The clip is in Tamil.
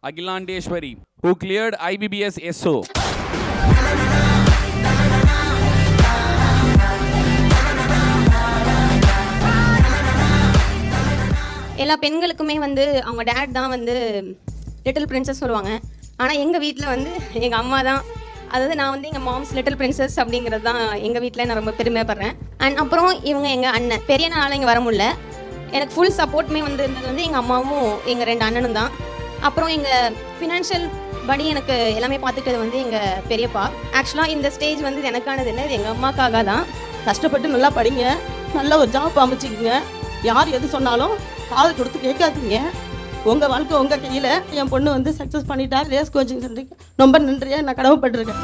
Agilandeshwari, who cleared IBBS SO. எல்லா பெண்களுக்குமே வந்து அவங்க டேட் தான் வந்து லிட்டில் பிரின்சஸ் சொல்லுவாங்க. ஆனால் எங்கள் வீட்டில் வந்து எங்கள் அம்மா தான், அதாவது நான் வந்து எங்கள் மாம்ஸ் லிட்டில் பிரின்சஸ் அப்படிங்கிறது தான் எங்கள் வீட்டில் நான் ரொம்ப பெருமைப்படுறேன். அண்ட் அப்புறம் இவங்க எங்கள் அண்ணன், பெரிய நாளாக இங்கே வர முடியல. எனக்கு ஃபுல் சப்போர்ட்டுமே வந்து இருந்தது வந்து எங்கள் அம்மாவும் எங்கள் 2 அண்ணனும் தான். அப்புறம் எங்கள் ஃபினான்ஷியல் படி எனக்கு எல்லாமே பார்த்துக்கிட்டது வந்து எங்கள் பெரியப்பா. ஆக்சுவலாக இந்த ஸ்டேஜ் வந்து எனக்கானது இல்லை, இது எங்கள் அம்மாக்காக தான். கஷ்டப்பட்டு நல்லா படிங்க, நல்ல ஒரு ஜாப் அமைச்சிக்கங்க, யார் எது சொன்னாலும் காது கொடுத்து கேட்காதீங்க. உங்கள் வாழ்க்கை உங்கள் கையில். என் பொண்ணு வந்து சக்ஸஸ் பண்ணிட்டா. ரேஸ் கோச்சிங் சென்டருக்கு ரொம்ப நன்றியாக நான் கடமைப்பட்டிருக்கேன்.